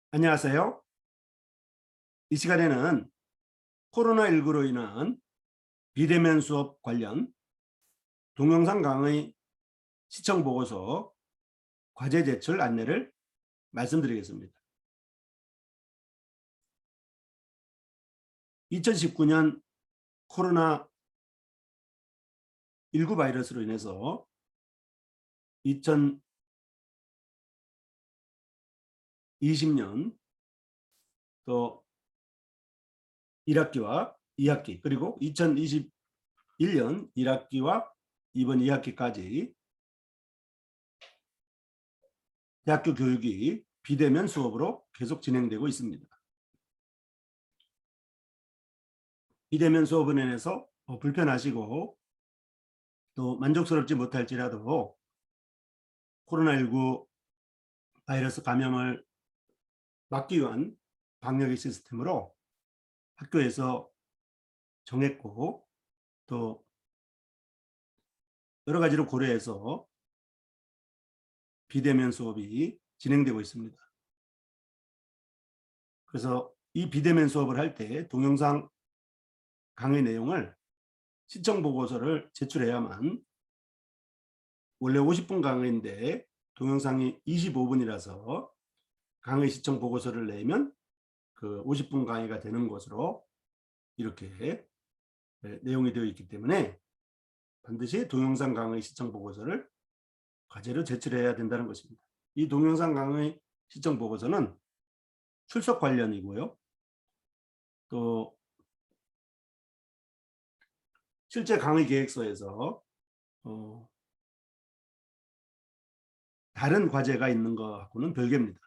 안녕하세요. 이 시간에는 코로나19로 인한 비대면 수업 관련 동영상 강의 시청 보고서 과제 제출 안내를 말씀드리겠습니다. 2019년 코로나19 바이러스로 인해서 2020년 또 1학기와 2학기 그리고 2021년 1학기와 이번 2학기까지 대학교 교육이 비대면 수업으로 계속 진행되고 있습니다. 비대면 수업은 인해서 불편하시고 또 만족스럽지 못할지라도 코로나19 바이러스 감염을 막기 위한 방역의 시스템으로 학교에서 정했고 또 여러 가지로 고려해서 비대면 수업이 진행되고 있습니다. 그래서 이 비대면 수업을 할 때 동영상 강의 내용을 시청 보고서를 제출해야만, 원래 50분 강의인데 동영상이 25분이라서 강의 시청 보고서를 내면 그 50분 강의가 되는 것으로 이렇게 내용이 되어 있기 때문에 반드시 동영상 강의 시청 보고서를 과제로 제출해야 된다는 것입니다. 이 동영상 강의 시청 보고서는 출석 관련이고요. 또 실제 강의 계획서에서 다른 과제가 있는 것하고는 별개입니다.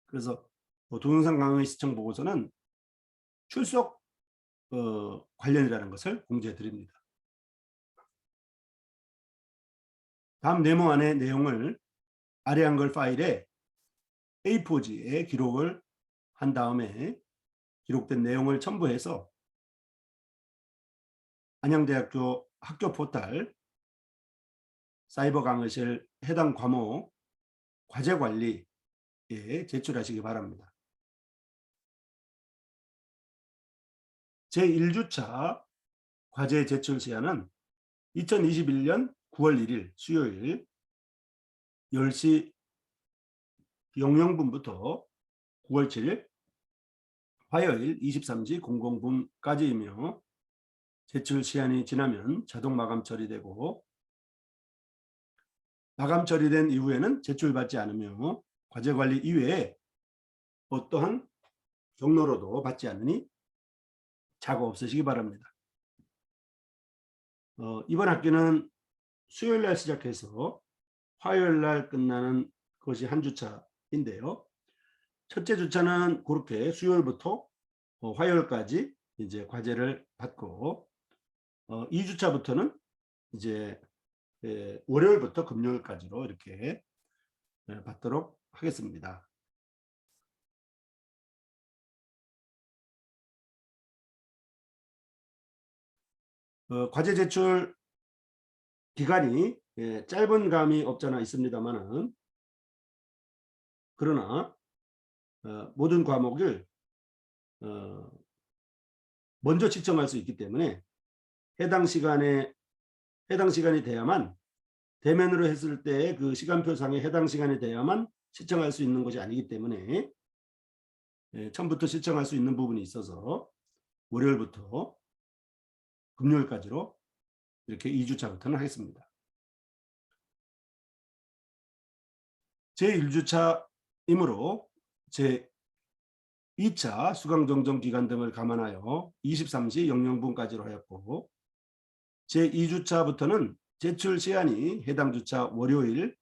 그래서 동영상 강의 시청 보고서는 출석 관련이라는 것을 공지해 드립니다. 다음 네모 안의 내용을 아래 한글 파일에 A4지에 기록을 한 다음에 기록된 내용을 첨부해서 안양대학교 학교 포털 사이버 강의실 해당 과목 과제 관리에 제출하시기 바랍니다. 제1주차 과제 제출 시한은 2021년 9월 1일 수요일 10시 00분부터 9월 7일 화요일 23시 00분까지이며 제출 시한이 지나면 자동 마감 처리되고, 마감 처리된 이후에는 제출받지 않으며 과제 관리 이외에 어떠한 경로로도 받지 않으니 착오 없으시기 바랍니다. 이번 학기는 수요일 날 시작해서 화요일 날 끝나는 것이 한 주차인데요. 첫째 주차는 그렇게 수요일부터 화요일까지 이제 과제를 받고, 2주차부터는 이제 월요일부터 금요일까지로 이렇게 받도록 하겠습니다. 과제 제출 기간이 짧은 감이 없잖아 있습니다만은, 그러나 모든 과목을 먼저 시청할 수 있기 때문에 해당 시간이 돼야만, 대면으로 했을 때 그 시간표상에 해당 시간이 돼야만 시청할 수 있는 것이 아니기 때문에 처음부터 시청할 수 있는 부분이 있어서 월요일부터 금요일까지로 이렇게 2주차부터는 하겠습니다. 제1주차이므로 제2차 수강정정 기간 등을 감안하여 23시 00분까지로 하였고, 제2주차부터는 제출 시간이 해당 주차 월요일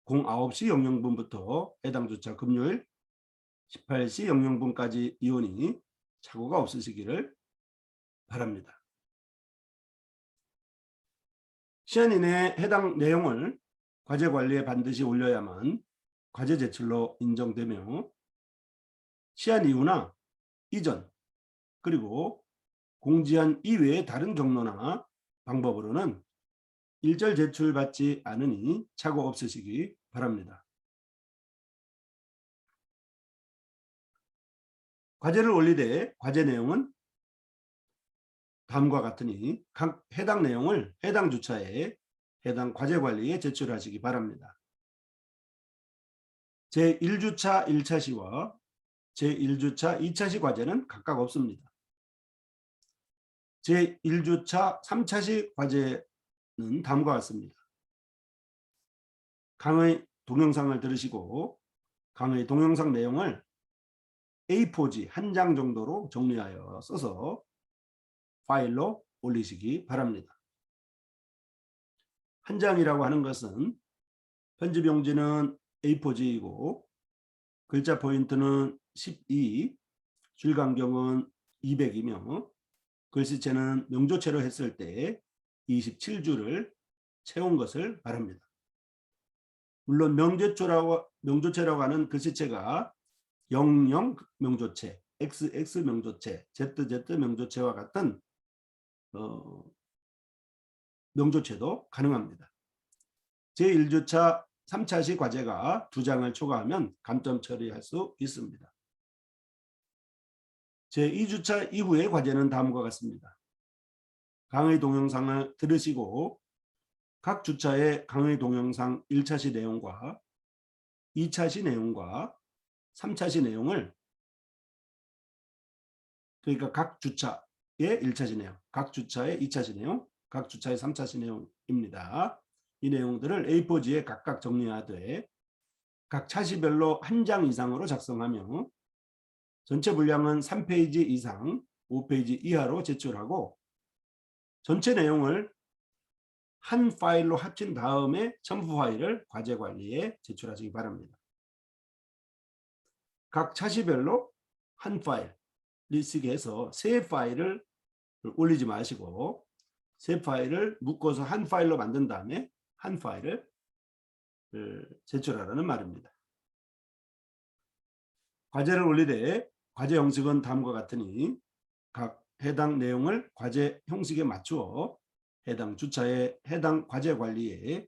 09시 00분부터 해당 주차 금요일 18시 00분까지 이오니 착오가 없으시기를 바랍니다. 시한 이내에 해당 내용을 과제 관리에 반드시 올려야만 과제 제출로 인정되며, 시한 이후나 이전 그리고 공지한 이외의 다른 경로나 방법으로는 일절 제출받지 않으니 착오 없으시기 바랍니다. 과제를 올리되 과제 내용은 다음과 같으니 각 해당 내용을 해당 주차에 해당 과제관리에 제출하시기 바랍니다. 제1주차 1차 시와 제1주차 2차 시 과제는 각각 없습니다. 제1주차 3차 시 과제는 다음과 같습니다. 강의 동영상을 들으시고 강의 동영상 내용을 A4지 한 장 정도로 정리하여 써서 파일로 올리시기 바랍니다. 한 장이라고 하는 것은 편집 용지는 A4지이고 글자 포인트는 12, 줄 간격은 200이며 글씨체는 명조체로 했을 때 27줄을 채운 것을 말합니다. 물론 명조체라고 하는 글씨체가 00 명조체, XX 명조체, ZZ 명조체와 같은 명조체도 가능합니다. 제1주차 3차 시 과제가 2장을 초과하면 감점 처리할 수 있습니다. 제2주차 이후의 과제는 다음과 같습니다. 강의 동영상을 들으시고 각 주차의 강의 동영상 1차 시 내용과 2차 시 내용과 3차 시 내용을 그러니까 각 주차의 1차 시 내용, 각 주차의 2차 시 내용, 각 주차의 3차 시 내용입니다. 이 내용들을 A4지에 각각 정리하되 각 차시별로 한 장 이상으로 작성하며 전체 분량은 3페이지 이상 5페이지 이하로 제출하고 전체 내용을 한 파일로 합친 다음에 첨부 파일을 과제관리에 제출하시기 바랍니다. 각 차시별로 한 파일 리스트게 해서 세 파일을 올리지 마시고 세 파일을 묶어서 한 파일로 만든 다음에 한 파일을 제출하라는 말입니다. 과제를 올리되 과제 형식은 다음과 같으니 각 해당 내용을 과제 형식에 맞추어 해당 주차에 해당 과제 관리에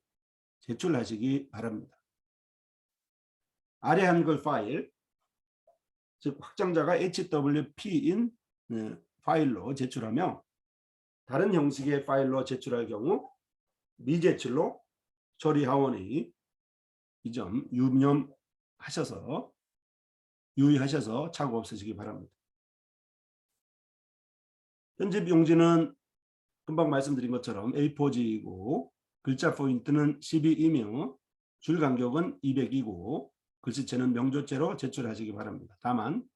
제출하시기 바랍니다. 아래 한글 파일, 즉 확장자가 HWP인 파일로 제출하며 다른 형식의 파일로 제출할 경우 미제출로 처리하오니 이 점 유의하셔서 착오 없으시기 바랍니다. 편집 용지는 금방 말씀드린 것처럼 A4지이고 글자 포인트는 12이며 줄 간격은 200이고 글씨체는 명조체로 제출하시기 바랍니다. 다만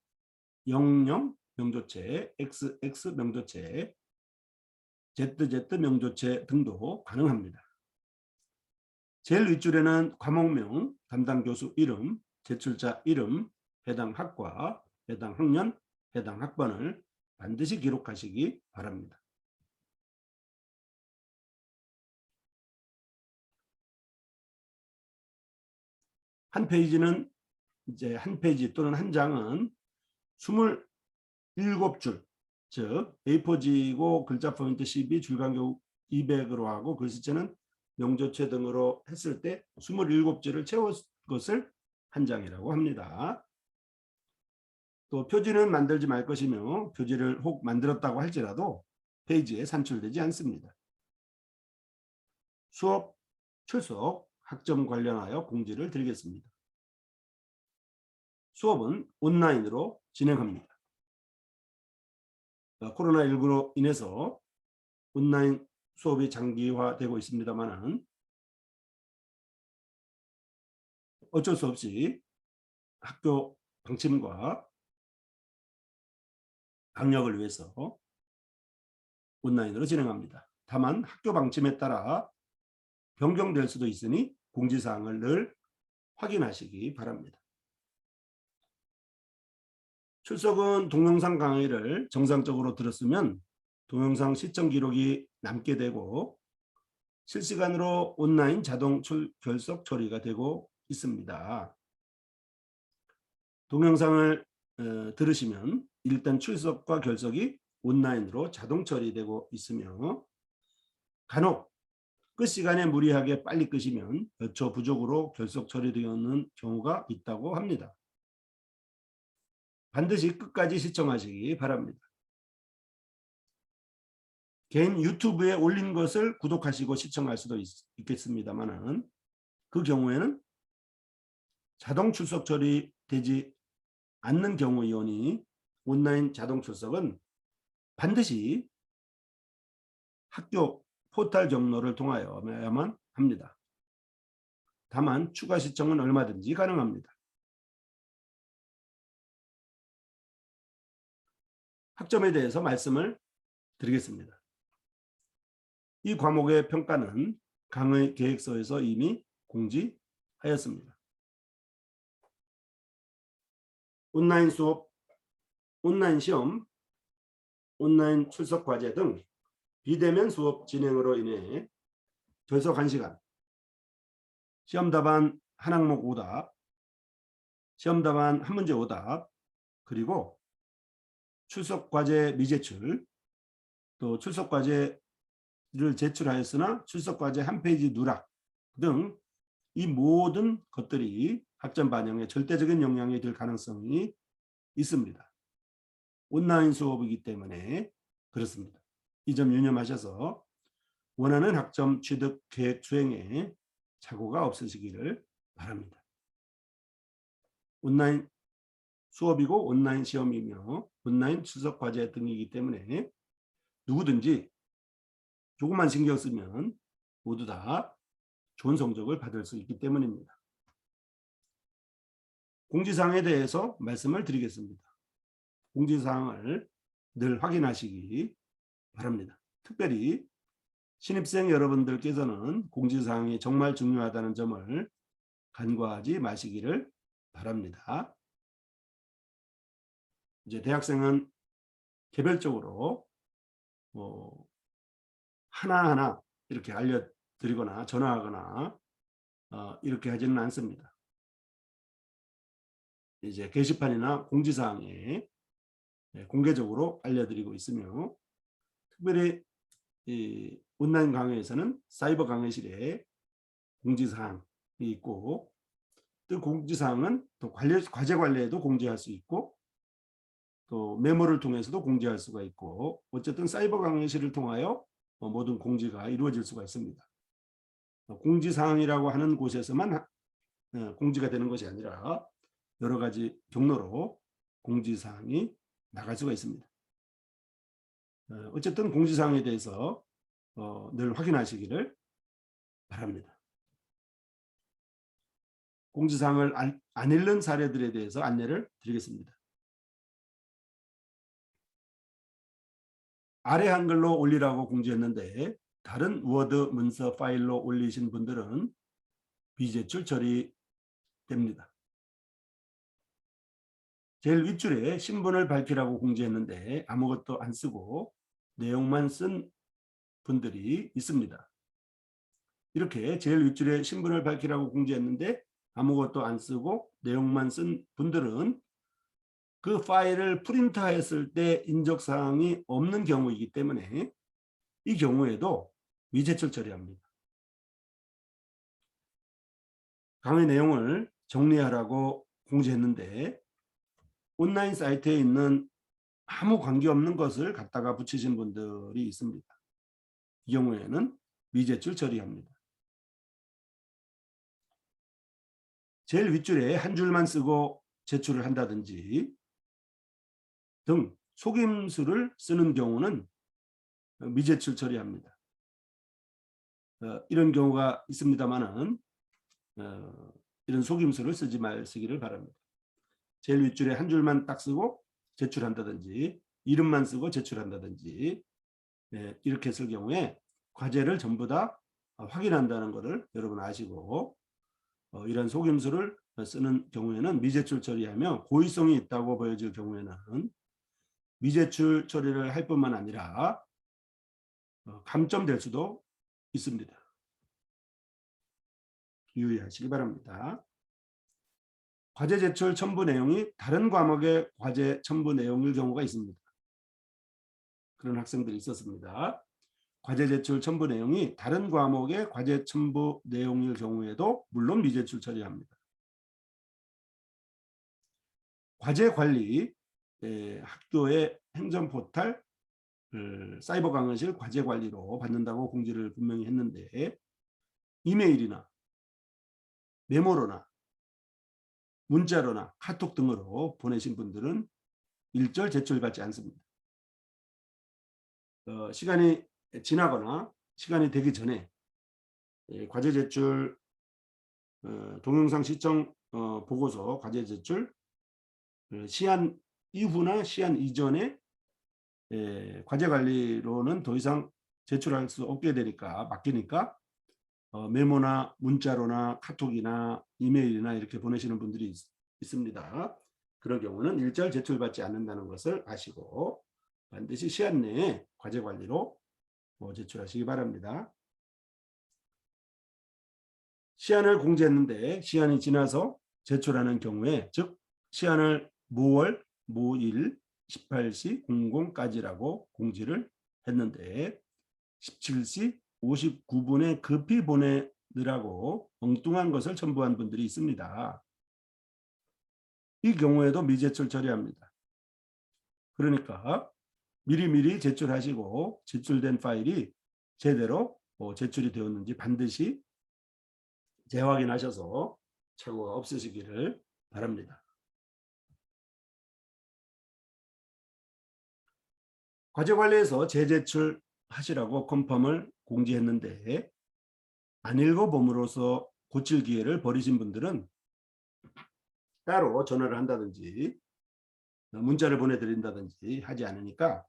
00 명조체, XX 명조체, ZZ 명조체 등도 가능합니다. 제일 윗줄에는 과목명, 담당 교수 이름, 제출자 이름, 해당 학과, 해당 학년, 해당 학번을 반드시 기록하시기 바랍니다. 한 페이지는 이제 한 페이지 또는 한 장은 27줄, 즉 A4지고 글자 포인트 12, 줄 간격 200으로 하고 글씨체는 명조체 등으로 했을 때 27줄을 채운 것을 한 장이라고 합니다. 또 표지는 만들지 말 것이며 표지를 혹 만들었다고 할지라도 페이지에 산출되지 않습니다. 수업 출석 학점 관련하여 공지를 드리겠습니다. 수업은 온라인으로 진행합니다. 코로나19로 인해서 온라인 수업이 장기화되고 있습니다만 어쩔 수 없이 학교 방침과 방역을 위해서 온라인으로 진행합니다. 다만 학교 방침에 따라 변경될 수도 있으니 공지사항을 늘 확인하시기 바랍니다. 출석은 동영상 강의를 정상적으로 들었으면 동영상 시청 기록이 남게 되고 실시간으로 온라인 자동 결석 처리가 되고 있습니다. 동영상을 들으시면 일단 출석과 결석이 온라인으로 자동 처리되고 있으며 간혹 끝 시간에 무리하게 빨리 끄시면 몇 초 부족으로 결석 처리되는 경우가 있다고 합니다. 반드시 끝까지 시청하시기 바랍니다. 개인 유튜브에 올린 것을 구독하시고 시청할 수도 있겠습니다만은 그 경우에는 자동 출석 처리되지 않는 경우이오니 온라인 자동 출석은 반드시 학교 포털 경로를 통하여야만 합니다. 다만 추가 시청은 얼마든지 가능합니다. 학점에 대해서 말씀을 드리겠습니다. 이 과목의 평가는 강의 계획서에서 이미 공지하였습니다. 온라인 수업, 온라인 시험, 온라인 출석 과제 등 비대면 수업 진행으로 인해 결석 1시간, 시험 답안 한 항목 오답, 시험 답안 한 문제 오답, 그리고 출석 과제 미제출, 또 출석 과제를 제출하였으나 출석 과제 한 페이지 누락 등 이 모든 것들이 학점 반영에 절대적인 영향이 될 가능성이 있습니다. 온라인 수업이기 때문에 그렇습니다. 이 점 유념하셔서 원하는 학점 취득 계획 수행에 착오가 없으시기를 바랍니다. 온라인 수업이고 온라인 시험이며 온라인 출석 과제 등이기 때문에 누구든지 조금만 신경 쓰면 모두 다 좋은 성적을 받을 수 있기 때문입니다. 공지사항에 대해서 말씀을 드리겠습니다. 공지사항을 늘 확인하시기 바랍니다. 특별히 신입생 여러분들께서는 공지사항이 정말 중요하다는 점을 간과하지 마시기를 바랍니다. 이제 대학생은 개별적으로 하나하나 이렇게 알려드리거나 전화하거나 이렇게 하지는 않습니다. 이제 게시판이나 공지사항에 공개적으로 알려드리고 있으며 특별히 이 온라인 강의에서는 사이버 강의실에 공지사항이 있고 또 공지사항은 또 과제 관리에도 공지할 수 있고 또 메모를 통해서도 공지할 수가 있고 어쨌든 사이버 강의실을 통하여 모든 공지가 이루어질 수가 있습니다. 공지사항이라고 하는 곳에서만 공지가 되는 것이 아니라 여러 가지 경로로 공지사항이 나갈 수가 있습니다. 어쨌든 공지사항에 대해서 늘 확인하시기를 바랍니다. 공지사항을 안 읽는 사례들에 대해서 안내를 드리겠습니다. 아래 한글로 올리라고 공지했는데 다른 워드 문서 파일로 올리신 분들은 비제출 처리됩니다. 제일 윗줄에 신분을 밝히라고 공지했는데 아무것도 안 쓰고 내용만 쓴 분들이 있습니다. 이렇게 제일 윗줄에 신분을 밝히라고 공지했는데 아무것도 안 쓰고 내용만 쓴 분들은 그 파일을 프린트하였을 때 인적사항이 없는 경우이기 때문에 이 경우에도 미제출 처리합니다. 강의 내용을 정리하라고 공지했는데 온라인 사이트에 있는 아무 관계없는 것을 갖다가 붙이신 분들이 있습니다. 이 경우에는 미제출 처리합니다. 제일 윗줄에 한 줄만 쓰고 제출을 한다든지 등 속임수를 쓰는 경우는 미제출 처리합니다. 이런 경우가 있습니다만은 이런 속임수를 쓰지 마시기를 바랍니다. 제일 윗줄에 한 줄만 딱 쓰고 제출한다든지 이름만 쓰고 제출한다든지 이렇게 쓸 경우에 과제를 전부 다 확인한다는 것을 여러분 아시고 이런 속임수를 쓰는 경우에는 미제출 처리하며 고의성이 있다고 보여질 경우에는 미제출 처리를 할 뿐만 아니라 감점될 수도 있습니다. 유의하시기 바랍니다. 과제 제출 첨부 내용이 다른 과목의 과제 첨부 내용일 경우가 있습니다. 그런 학생들이 있었습니다. 과제 제출 첨부 내용이 다른 과목의 과제 첨부 내용일 경우에도 물론 미제출 처리합니다. 과제 관리 학교의 행정 포탈 사이버 강의실 과제 관리로 받는다고 공지를 분명히 했는데 이메일이나 메모로나 문자로나 카톡 등으로 보내신 분들은 일절 제출받지 않습니다. 시간이 지나거나 시간이 되기 전에 과제 제출 동영상 시청 보고서 과제 제출 시한 이후나 시한 이전에 과제 관리로는 더 이상 제출할 수 없게 되니까 맡기니까 메모나 문자로나 카톡이나 이메일이나 이렇게 보내시는 분들이 있습니다. 그런 경우는 일절 제출받지 않는다는 것을 아시고 반드시 시한 내에 과제 관리로 제출하시기 바랍니다. 시한을 공지했는데 시한이 지나서 제출하는 경우에 즉 시한을 모월 모일 18시 00까지라고 공지를 했는데 17시 59분에 급히 보내느라고 엉뚱한 것을 첨부한 분들이 있습니다. 이 경우에도 미제출 처리합니다. 그러니까 미리미리 제출하시고 제출된 파일이 제대로 제출이 되었는지 반드시 재확인하셔서 착오가 없으시기를 바랍니다. 과제관리에서 재제출 하시라고 컨펌을 공지했는데 안 읽어봄으로써 고칠 기회를 버리신 분들은 따로 전화를 한다든지 문자를 보내드린다든지 하지 않으니까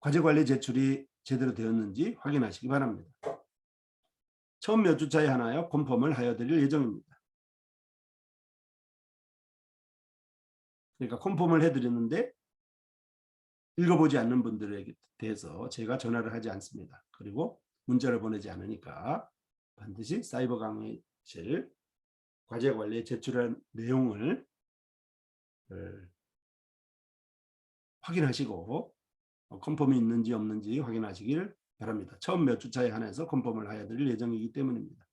과제관리 제출이 제대로 되었는지 확인하시기 바랍니다. 처음 몇 주 차에 하나요? 컨펌을 하여 드릴 예정입니다. 그러니까 컨펌을 해드리는데 읽어보지 않는 분들에 대해서 제가 전화를 하지 않습니다. 그리고 문자를 보내지 않으니까 반드시 사이버 강의실 과제관리에 제출한 내용을 확인하시고 컨펌이 있는지 없는지 확인하시길 바랍니다. 처음 몇 주 차에 한해서 컨펌을 하여 드릴 예정이기 때문입니다.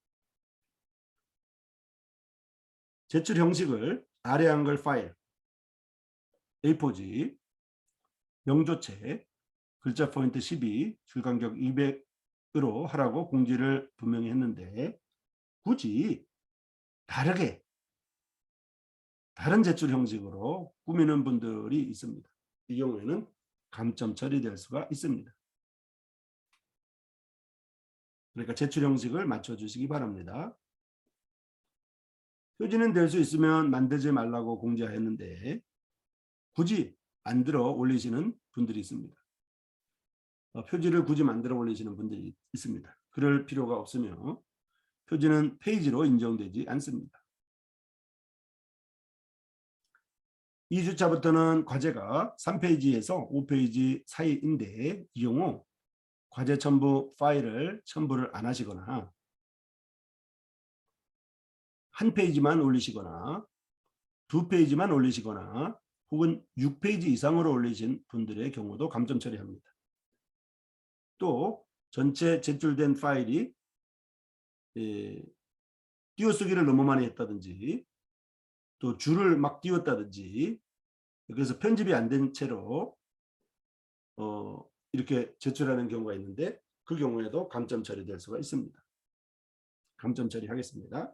제출 형식을 아래 한글 파일, A4지, 명조체, 글자 포인트 12, 줄간격 200으로 하라고 공지를 분명히 했는데 굳이 다른 제출 형식으로 꾸미는 분들이 있습니다. 이 경우에는 감점 처리될 수가 있습니다. 그러니까 제출 형식을 맞춰주시기 바랍니다. 표지는 될 수 있으면 만들지 말라고 공지했는데 굳이 만들어 올리시는 분들이 있습니다. 표지를 굳이 만들어 올리시는 분들이 있습니다. 그럴 필요가 없으며 표지는 페이지로 인정되지 않습니다. 2주차부터는 과제가 3페이지에서 5페이지 사이인데 이 경우 과제 첨부 파일을 첨부를 안 하시거나 한 페이지만 올리시거나 2페이지만 올리시거나 혹은 6페이지 이상으로 올리신 분들의 경우도 감점 처리합니다. 또 전체 제출된 파일이 띄어쓰기를 너무 많이 했다든지 또 줄을 막 띄웠다든지 그래서 편집이 안 된 채로 이렇게 제출하는 경우가 있는데 그 경우에도 감점 처리될 수가 있습니다. 감점 처리하겠습니다.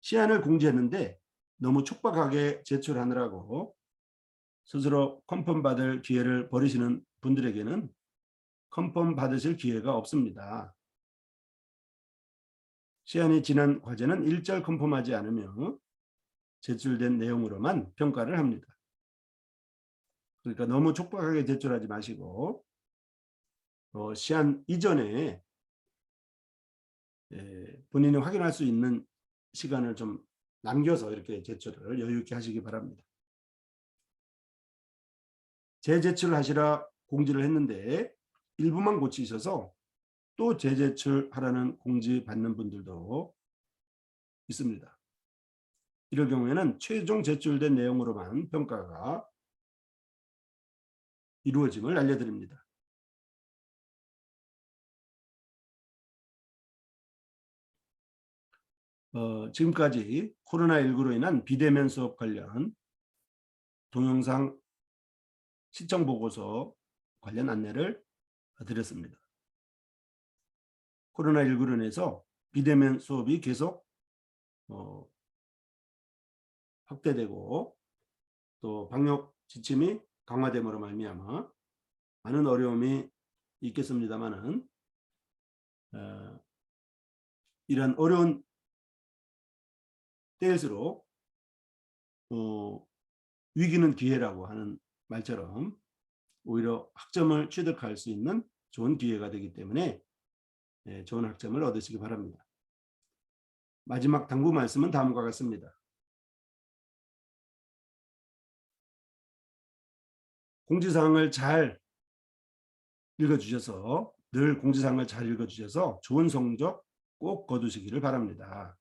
시한을 공지했는데 너무 촉박하게 제출하느라고 스스로 컨펌 받을 기회를 버리시는 분들에게는 컨펌 받으실 기회가 없습니다. 시한이 지난 과제는 일절 컨펌하지 않으며 제출된 내용으로만 평가를 합니다. 그러니까 너무 촉박하게 제출하지 마시고 시한 이전에 본인이 확인할 수 있는 시간을 좀 남겨서 이렇게 제출을 여유 있게 하시기 바랍니다. 재제출을 하시라 공지를 했는데 일부만 고치셔서 또 재제출하라는 공지 받는 분들도 있습니다. 이럴 경우에는 최종 제출된 내용으로만 평가가 이루어짐을 알려드립니다. 지금까지 코로나19로 인한 비대면 수업 관련 동영상 시청 보고서 관련 안내를 드렸습니다. 코로나19로 인해서 비대면 수업이 계속 확대되고 또 방역 지침이 강화됨으로 말미암아 많은 어려움이 있겠습니다만은 이런 어려운 때일수록 위기는 기회라고 하는 말처럼 오히려 학점을 취득할 수 있는 좋은 기회가 되기 때문에 좋은 학점을 얻으시기 바랍니다. 마지막 당부 말씀은 다음과 같습니다. 공지사항을 잘 읽어주셔서 늘 공지사항을 잘 읽어주셔서 좋은 성적 꼭 거두시기를 바랍니다.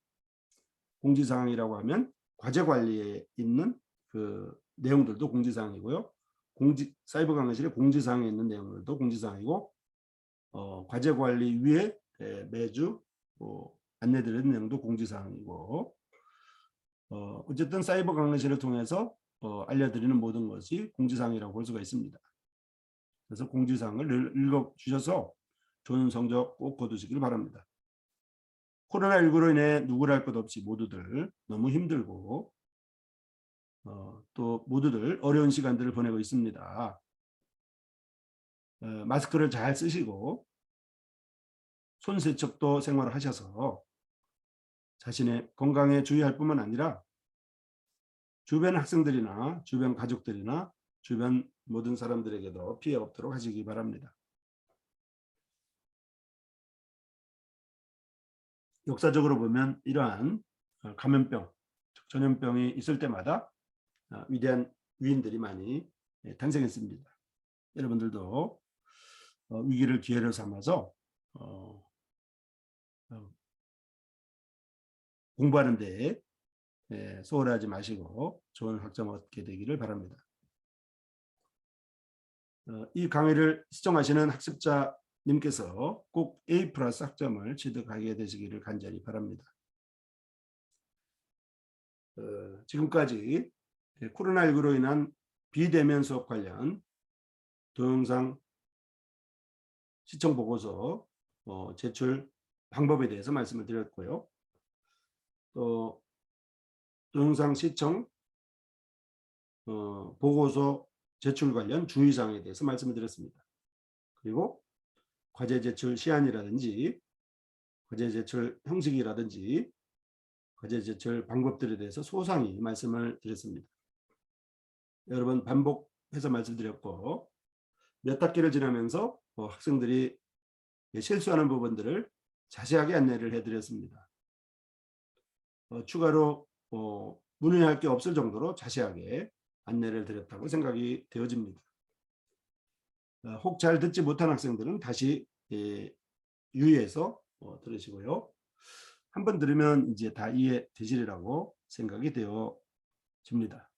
공지사항이라고 하면 과제관리에 있는 그 내용들도 공지사항이고요. 사이버 강의실의 공지사항에 있는 내용들도 공지사항이고 과제관리 위에 매주 안내드리는 내용도 공지사항이고 어쨌든 사이버 강의실을 통해서 알려드리는 모든 것이 공지사항이라고 볼 수가 있습니다. 그래서 공지사항을 읽어주셔서 좋은 성적 꼭 거두시길 바랍니다. 코로나19로 인해 누구랄 것 없이 모두들 너무 힘들고 또 모두들 어려운 시간들을 보내고 있습니다. 마스크를 잘 쓰시고 손 세척도 생활하셔서 자신의 건강에 주의할 뿐만 아니라 주변 학생들이나 주변 가족들이나 주변 모든 사람들에게도 피해 없도록 하시기 바랍니다. 역사적으로 보면 이러한 감염병, 전염병이 있을 때마다 위대한 위인들이 많이 탄생했습니다. 여러분들도 위기를 기회로 삼아서 공부하는 데 소홀하지 마시고 좋은 학점 얻게 되기를 바랍니다. 이 강의를 시청하시는 학습자님께서 꼭 A+ 학점을 취득하게 되시기를 간절히 바랍니다. 지금까지 코로나19로 인한 비대면 수업 관련 동영상 시청 보고서 제출 방법에 대해서 말씀을 드렸고요. 또 동영상 시청 보고서 제출 관련 주의사항에 대해서 말씀을 드렸습니다. 그리고 과제 제출 시한이라든지 과제 제출 형식이라든지 과제 제출 방법들에 대해서 소상히 말씀을 드렸습니다. 여러 번 반복해서 말씀드렸고 몇 학기를 지나면서 학생들이 실수하는 부분들을 자세하게 안내를 해드렸습니다. 추가로 문의할 게 없을 정도로 자세하게 안내를 드렸다고 생각이 되어집니다. 혹 잘 듣지 못한 학생들은 다시 유의해서 들으시고요. 한번 들으면 이제 다 이해되시리라고 생각이 되어집니다.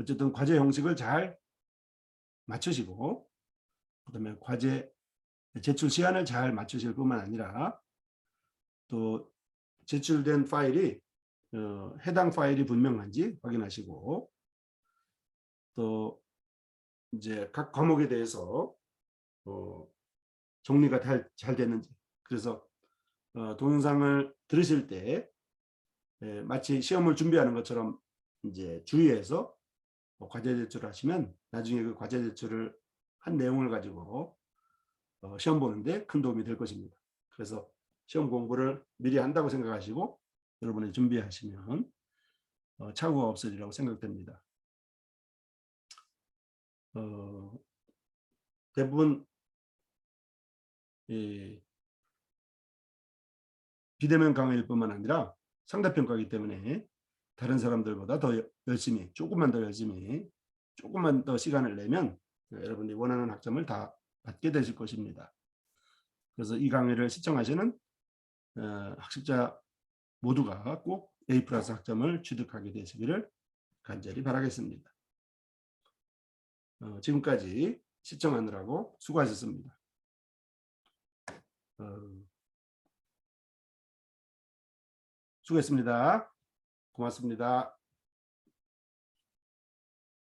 어쨌든 과제 형식을 잘 맞추시고 그다음에 과제 제출 시간을 잘 맞추실 뿐만 아니라 또 제출된 파일이 해당 파일이 분명한지 확인하시고 또 이제 각 과목에 대해서 정리가 잘 됐는지 그래서 동영상을 들으실 때 마치 시험을 준비하는 것처럼 이제 주의해서 과제 제출하시면 나중에 그 과제 제출을 한 내용을 가지고 시험 보는데 큰 도움이 될 것입니다. 그래서 시험 공부를 미리 한다고 생각하시고 여러분이 준비하시면 착오가 없으리라고 생각됩니다. 대부분 비대면 강의일 뿐만 아니라 상대평가이기 때문에 다른 사람들보다 더 열심히 조금만 더 시간을 내면 여러분이 원하는 학점을 다 받게 되실 것입니다. 그래서 이 강의를 시청하시는 학습자 모두가 꼭 A+ 학점을 취득하게 되시기를 간절히 바라겠습니다. 지금까지 시청하느라고 수고하셨습니다. 수고했습니다. 고맙습니다.